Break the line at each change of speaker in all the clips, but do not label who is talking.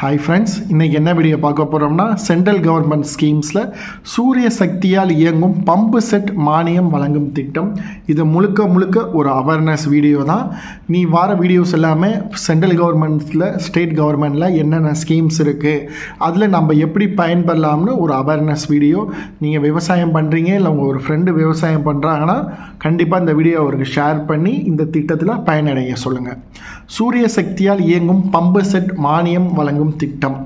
Hi friends, இன்றைக்கி என்ன video பார்க்க போகிறோம்னா சென்ட்ரல் கவர்மெண்ட் ஸ்கீம்ஸில் சூரிய சக்தியால் இயங்கும் பம்பு செட் மானியம் வழங்கும் திட்டம். இது முழுக்க ஒரு அவேர்னஸ் வீடியோ தான். நீ வார வீடியோஸ் எல்லாமே சென்ட்ரல் கவர்மெண்ட்ஸில் ஸ்டேட் கவர்மெண்ட்டில் என்னென்ன ஸ்கீம்ஸ் இருக்குது, அதில் நம்ம எப்படி பயன்படலாம்னு ஒரு அவேர்னஸ் வீடியோ. நீங்கள் விவசாயம் பண்ணுறீங்க இல்லை உங்கள் ஒரு ஃப்ரெண்டு விவசாயம் பண்ணுறாங்கன்னா கண்டிப்பாக இந்த வீடியோ அவருக்கு ஷேர் பண்ணி இந்த திட்டத்தில் பயனடைய சொல்லுங்கள். சூரிய சக்தியால் இயங்கும் பம்பு செட் மானியம் வழங்கும் திட்டம்.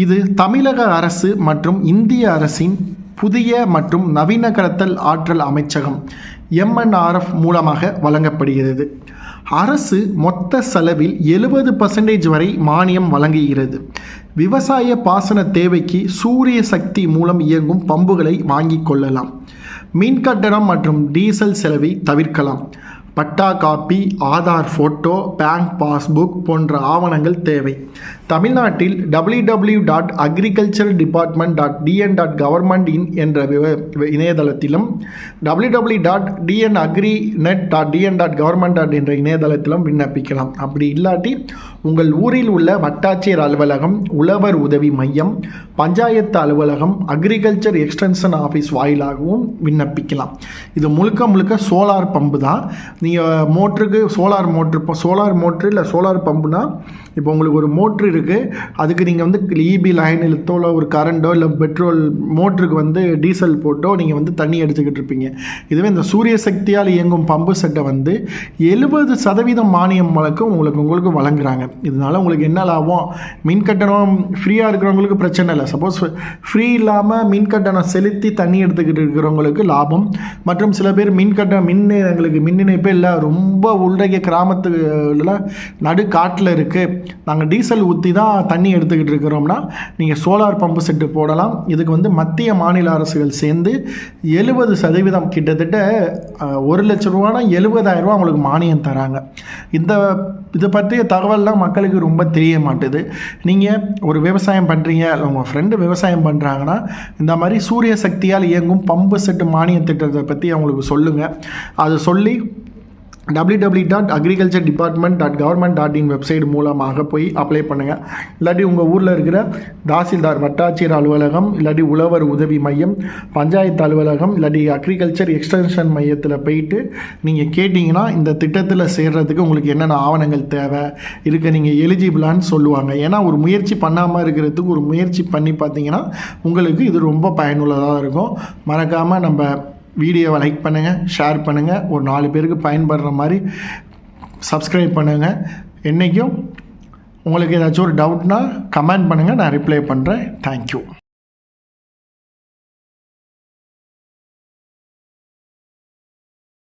இது தமிழக அரசு மற்றும் இந்திய அரசின் புதிய மற்றும் நவீன கடத்தல் ஆற்றல் அமைச்சகம் MNRF மூலமாக வழங்கப்படுகிறது. அரசு மொத்த செலவில் 70% வரை மானியம் வழங்குகிறது. விவசாய பாசன தேவைக்கு சூரிய சக்தி மூலம் இயங்கும் பம்புகளை வாங்கிக் கொள்ளலாம். மின் கட்டணம் மற்றும் டீசல் செலவை தவிர்க்கலாம். Patta copy, Aadhaar photo, bank passbook போன்ற ஆவணங்கள் தேவை. தமிழ்நாட்டில் www.agriculturedepartment.dn.government.in என்ற இணையதளத்திலும் www.dnagrinet.dn.government.in என்ற இணையதளத்திலும் விண்ணப்பிக்கலாம். அப்படி இல்லாட்டி உங்கள் ஊரில் உள்ள வட்டாட்சியர் அலுவலகம், உழவர் உதவி மையம், பஞ்சாயத்து அலுவலகம், அக்ரிகல்ச்சர் எக்ஸ்டென்ஷன் ஆஃபீஸ் வாயிலாகவும் விண்ணப்பிக்கலாம். இது முழுக்க சோலார் பம்பு தான். நீங்கள் மோட்டருக்கு சோலார் மோட்ரு இல்லை சோலார் பம்புனா இப்போ உங்களுக்கு ஒரு மோட்ரு இருக்குது, அதுக்கு நீங்கள் வந்து இபி லைன் இழுத்தோ இல்லை ஒரு கரண்டோ இல்லை பெட்ரோல் மோட்டருக்கு வந்து டீசல் போட்டோ நீங்கள் வந்து தண்ணி அடிச்சுக்கிட்டு இருப்பீங்க. இதுவே இந்த சூரிய சக்தியால் இயங்கும் பம்பு செட்டை வந்து 70% மானியம் வழக்கம் உங்களுக்கு வழங்குறாங்க. இதனால் உங்களுக்கு என்ன லாபம்? மின் கட்டணம் ஃப்ரீயாக இருக்கிறவங்களுக்கு பிரச்சனை இல்லை. சப்போஸ் ஃப்ரீ இல்லாமல் மின் கட்டணம் செலுத்தி தண்ணி எடுத்துக்கிட்டு இருக்கிறவங்களுக்கு லாபம். மற்றும் சில பேர் எங்களுக்கு மின் இணைப்பே இல்லை, ரொம்ப உள்ளடைய கிராமத்துல நடு காட்டில் இருக்குது, நாங்கள் டீசல் ஊற்றி தான் தண்ணி எடுத்துக்கிட்டு இருக்கிறோம்னா நீங்கள் சோலார் பம்பு செட்டு போடலாம். இதுக்கு வந்து மத்திய மாநில அரசுகள் சேர்ந்து 70% கிட்டத்தட்ட 1 லட்ச ரூபானா 70,000 ரூபா உங்களுக்கு மானியம் தராங்க. இதை பற்றிய தகவல்லாம் மக்களுக்கு ரொம்ப தெரிய மாட்டுது. நீங்கள் ஒரு விவசாயம் பண்ணுறீங்க, உங்கள் ஃப்ரெண்டு விவசாயம் பண்ணுறாங்கன்னா இந்த மாதிரி சூரிய சக்தியால் இயங்கும் பம்பு செட்டு மானிய திட்டத்தை பற்றி அவங்களுக்கு சொல்லுங்கள். அது சொல்லி www.agriculturedepartment.government.in வெப்சைட் மூலமாக போய் அப்ளை பண்ணுங்கள். இல்லாட்டி உங்கள் ஊரில் இருக்கிற தாசில்தார், வட்டாட்சியர் அலுவலகம், இல்லாட்டி உழவர் உதவி மையம், பஞ்சாயத்து அலுவலகம், இல்லாட்டி அக்ரிகல்ச்சர் எக்ஸ்டென்ஷன் மையத்தில் போயிட்டு நீங்கள் கேட்டிங்கன்னா இந்த திட்டத்தில் சேர்கிறதுக்கு உங்களுக்கு என்னென்ன ஆவணங்கள் தேவை இருக்குது, நீங்கள் எலிஜிபிளான்னு சொல்லுவாங்க. ஏன்னா ஒரு முயற்சி பண்ணாமல் இருக்கிறதுக்கு ஒரு முயற்சி பண்ணி பார்த்தீங்கன்னா உங்களுக்கு இது ரொம்ப பயனுள்ளதாக இருக்கும். மறக்காமல் நம்ம வீடியோவை லைக் பண்ணுங்கள், ஷேர் பண்ணுங்கள், ஒரு 4 பேருக்கு பயன்படுற மாதிரி சப்ஸ்கிரைப் பண்ணுங்கள். என்றைக்கும் உங்களுக்கு ஏதாச்சும் ஒரு டவுட்னா கமெண்ட் பண்ணுங்கள், நான் ரிப்ளை பண்ணுறேன். தேங்க்யூ.